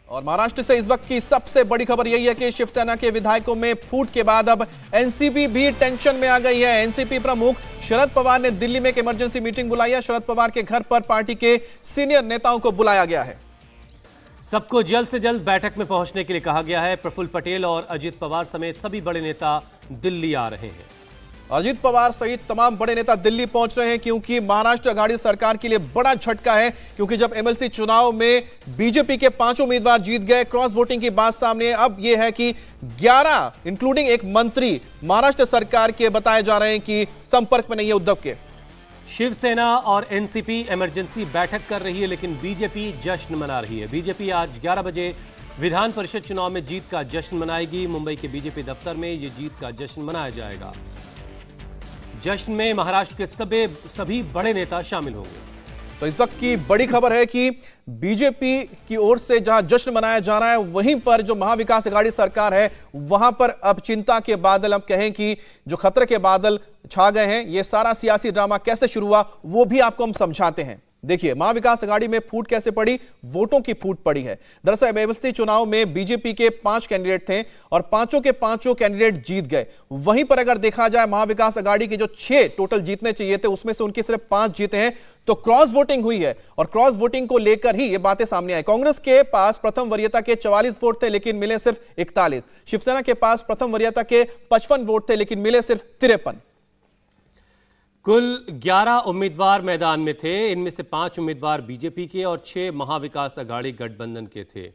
और महाराष्ट्र से इस वक्त की सबसे बड़ी खबर यही है कि शिवसेना के विधायकों में फूट के बाद अब एनसीपी भी टेंशन में आ गई है। एनसीपी प्रमुख शरद पवार ने दिल्ली में एक इमरजेंसी मीटिंग बुलाई है। शरद पवार के घर पर पार्टी के सीनियर नेताओं को बुलाया गया है। सबको जल्द से जल्द बैठक में पहुंचने के लिए कहा गया है। प्रफुल्ल पटेल और अजित पवार समेत सभी बड़े नेता दिल्ली आ रहे हैं। अजित पवार सहित तमाम बड़े नेता दिल्ली पहुंच रहे हैं क्योंकि महाराष्ट्र अघाड़ी सरकार के लिए बड़ा झटका है। क्योंकि जब एमएलसी चुनाव में बीजेपी के 5 उम्मीदवार जीत गए, क्रॉस वोटिंग की बात सामने, अब यह है कि 11 इंक्लूडिंग एक मंत्री महाराष्ट्र सरकार के बताए जा रहे हैं कि संपर्क में नहीं है उद्धव के। शिवसेना और एनसीपी इमरजेंसी बैठक कर रही है, लेकिन बीजेपी जश्न मना रही है। बीजेपी आज 11 बजे विधान परिषद चुनाव में जीत का जश्न मनाएगी। मुंबई के बीजेपी दफ्तर में यह जीत का जश्न मनाया जाएगा। जश्न में महाराष्ट्र के सभी बड़े नेता शामिल होंगे। तो इस वक्त की बड़ी खबर है कि बीजेपी की ओर से जहां जश्न मनाया जा रहा है, वहीं पर जो महाविकास अघाड़ी सरकार है वहां पर अब चिंता के बादल, अब कहें कि जो खतरे के बादल छा गए हैं। यह सारा सियासी ड्रामा कैसे शुरू हुआ वो भी आपको हम समझाते हैं। देखिए, महाविकास अघाड़ी में फूट कैसे पड़ी, वोटों की फूट पड़ी है। दरअसल एमएलसी चुनाव में बीजेपी के 5 कैंडिडेट थे और पांचों के पांचों कैंडिडेट जीत गए। वहीं पर अगर देखा जाए महाविकास अघाड़ी के जो 6 टोटल जीतने चाहिए थे, उसमें से उनके सिर्फ 5 जीते हैं। तो क्रॉस वोटिंग हुई है और क्रॉस वोटिंग को लेकर ही ये बातें सामने आई। कांग्रेस के पास प्रथम वरीयता के 44 वोट थे लेकिन मिले सिर्फ 41। शिवसेना के पास प्रथम वरीयता के 55 वोट थे लेकिन मिले सिर्फ 53। कुल 11 उम्मीदवार मैदान में थे। इनमें से 5 उम्मीदवार बीजेपी के और 6 महाविकास अघाड़ी गठबंधन के थे।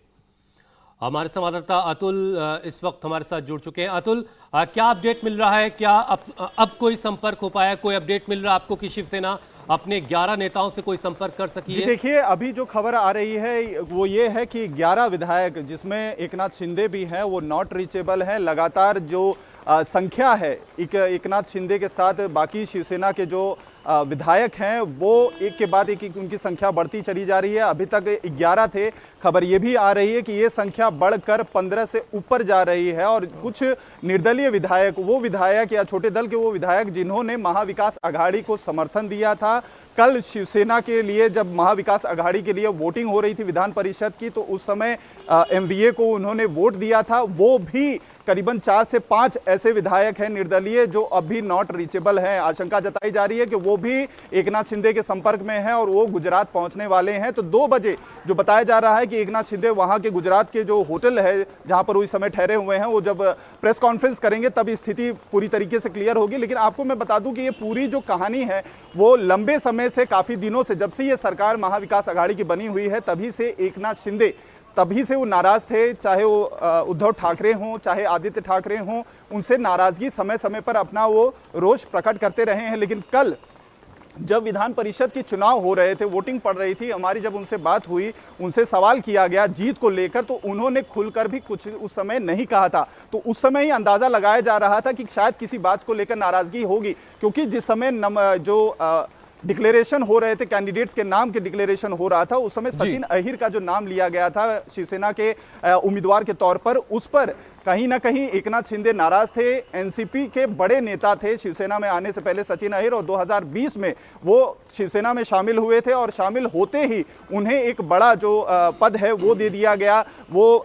हमारे संवाददाता अतुल इस वक्त हमारे साथ जुड़ चुके हैं। अतुल, क्या अपडेट मिल रहा है? क्या अब कोई संपर्क हो पाया? कोई अपडेट मिल रहा है आपको कि शिवसेना अपने 11 नेताओं से कोई संपर्क कर सकी है? देखिए, अभी जो खबर आ रही है वो ये है कि 11 विधायक, जिसमें एकनाथ शिंदे भी हैं, वो नॉट रीचेबल हैं। लगातार जो संख्या है एकनाथ शिंदे के साथ बाकी शिवसेना के जो विधायक हैं, वो एक के बाद एक उनकी संख्या बढ़ती चली जा रही है। अभी तक 11 थे। खबर ये भी आ रही है कि ये संख्या बढ़कर 15 से ऊपर जा रही है। और कुछ निर्दलीय विधायक, वो विधायक या छोटे दल के वो विधायक जिन्होंने महाविकास अघाड़ी को समर्थन दिया था, कल शिवसेना के लिए जब महाविकास अघाड़ी के लिए वोटिंग हो रही थी विधान परिषद की, तो उस समय एमवीए को उन्होंने वोट दिया था। वो भी करीबन 4 से 5 ऐसे विधायक हैं निर्दलीय जो अभी नॉट रीचेबल हैं। आशंका जताई जा रही है कि वो भी एकनाथ शिंदे के संपर्क में हैं और वो गुजरात पहुंचने वाले हैं। तो 2 बजे जो बताया जा रहा है कि एकनाथ शिंदे वहां के गुजरात के जो होटल है जहां पर वो इस समय ठहरे हुए हैं, वो जब प्रेस कॉन्फ्रेंस करेंगे तब स्थिति पूरी तरीके से क्लियर होगी। लेकिन आपको मैं बता दूं कि ये पूरी जो कहानी है वो लंबे समय से, काफी दिनों से, जब से ये सरकार महाविकास अघाड़ी की बनी हुई है तभी से एकनाथ शिंदे, तभी से वो नाराज थे। चाहे वो उद्धव ठाकरे हों, चाहे आदित्य ठाकरे हों, उनसे नाराजगी समय समय पर अपना वो रोष प्रकट करते रहे हैं। लेकिन कल जब विधान परिषद के चुनाव हो रहे थे, वोटिंग पड़ रही थी, हमारी जब उनसे बात हुई, उनसे सवाल किया गया जीत को लेकर, तो उन्होंने खुलकर भी कुछ उस समय नहीं कहा था। तो उस समय ही अंदाजा लगाया जा रहा था कि शायद किसी बात को लेकर नाराजगी होगी, क्योंकि जिस समय जो डिक्लेरेशन हो रहे थे, कैंडिडेट्स के नाम के डिक्लेरेशन हो रहा था, उस समय सचिन अहिर का जो नाम लिया गया था शिवसेना के उम्मीदवार के तौर पर, उस पर कहीं ना कहीं एकनाथ शिंदे नाराज थे। एनसीपी के बड़े नेता थे शिवसेना में आने से पहले सचिन अहिर, और 2020 में वो शिवसेना में शामिल हुए थे और शामिल होते ही उन्हें एक बड़ा जो पद है वो दे दिया गया। वो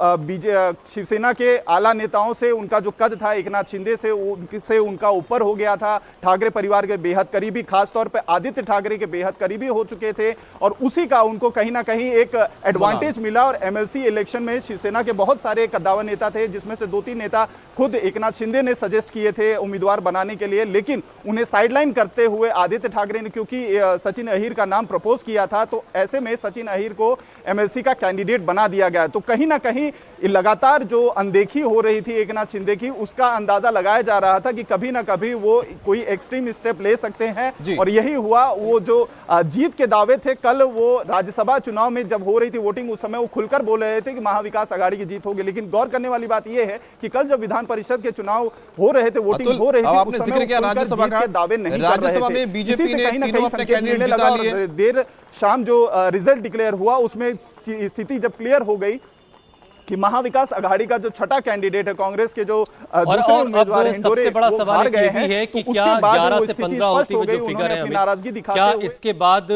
शिवसेना के आला नेताओं से उनका जो कद था एकनाथ शिंदे से उनका ऊपर हो गया था। ठाकरे परिवार के बेहद करीबी, खासतौर पर आदित्य ठाकरे के बेहद करीबी हो चुके थे और उसी का उनको कहीं ना कहीं एक एडवांटेज मिला। और एमएलसी इलेक्शन में शिवसेना के बहुत सारे कद्दावर नेता थे, जिसमें से 2-3 नेता खुद एकनाथ शिंदे ने सजेस्ट किए थे उम्मीदवार बनाने के लिए, लेकिन उन्हें साइडलाइन करते हुए आदित्य ठाकरे ने, क्योंकि सचिन अहिर का नाम प्रपोज किया था, तो ऐसे में सचिन अहिर को एमएलसी का कैंडिडेट बना दिया गया। तो कहीं ना कहीं लगातार जो अनदेखी हो रही थी एकनाथ शिंदे की, उसका अंदाजा लगाया जा रहा था कि कभी ना कभी वो कोई एक्सट्रीम स्टेप ले सकते हैं। और यही हुआ। वो जो जीत के दावे थे, कल वो राज्यसभा चुनाव में जब हो रही थी वोटिंग, उस समय वो खुलकर बोल रहे थे कि महाविकास अघाड़ी की जीत होगी। लेकिन गौर करने वाली बात यह है कि कल जब विधान परिषद के चुनाव हो रहे थे, वोटिंग हो रही थी, आपने जिक्र किया राज्यसभा का, दावे नहीं कर रहे थे। राज्यसभा में बीजेपी ने तीनों अपने कैंडिडेट जिता लिए। देर शाम जो रिजल्ट डिक्लेयर हुआ, उसमें स्थिति जब क्लियर हो गई कि महाविकास अघाड़ी का जो 6ठा कैंडिडेट है, कांग्रेस के जो दूसरे उम्मीदवार हिंदोरे, सबसे बड़ा सवाल गए ये भी है कि तो क्या 11 से 15 होती हुई जो फिगर है, नाराजगी दिखाते क्या हुए इसके बाद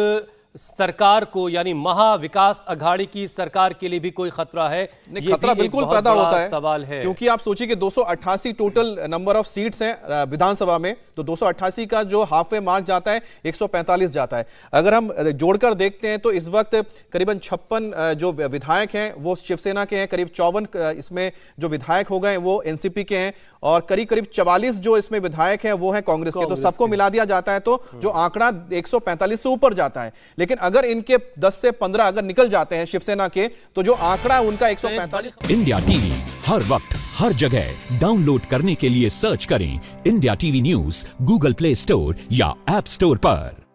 सरकार को यानी महाविकास अघाड़ी की सरकार के लिए भी कोई खतरा है? नहीं, ये खतरा भी एक बिल्कुल बहुत पैदा बड़ा होता है सवाल है, क्योंकि आप सोचिए कि 288 टोटल नंबर ऑफ सीट्स हैं विधानसभा में, तो 288 का जो हाफ वे मार्क जाता है 145 जाता है। अगर हम जोड़कर देखते हैं तो इस वक्त करीबन 56 जो विधायक हैं वो शिवसेना के हैं, करीब 54 इसमें जो विधायक हो गए वो एनसीपी के हैं, और करीब करीब 44 जो इसमें विधायक हैं वो हैं कांग्रेस के। तो सबको मिला दिया जाता है तो जो आंकड़ा 145 से ऊपर जाता है। लेकिन अगर इनके 10 से 15 अगर निकल जाते हैं शिवसेना के, तो जो आंकड़ा है उनका 145। इंडिया टीवी हर वक्त हर जगह डाउनलोड करने के लिए सर्च करें India TV news Google play store या ऐप स्टोर पर।